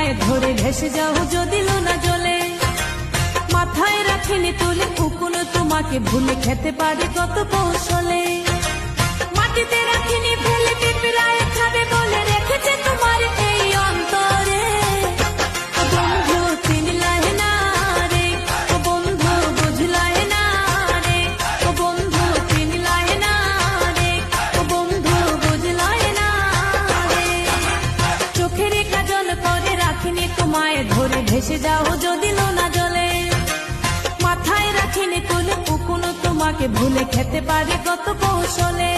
তোমায় ধরে ভেসে যাও যদি লোনা জলে। মাথায় রাখিনি তুলে উকুন তোমাকে ভুলে খেতে পারে কত কৌশলে। মাটিতে রাখিনি ফেলে পিঁপড়ায় খাবে বলে রেখেছে তোমার এই অন্তরে। বন্ধু চিনলায় না রে, ও বন্ধু বুঝলায় না রে, ও বন্ধু চিনলায় না রে, ও বন্ধু বুঝলায় না রে। চোখের কাজল করে রাখিনি তোমায় ধরে ভেসে যাও যদি লোনা জলে। মাথায় রাখিনি তুলে উকুন তোমাকে ভুলে খেতে পারে কত কৌশলে।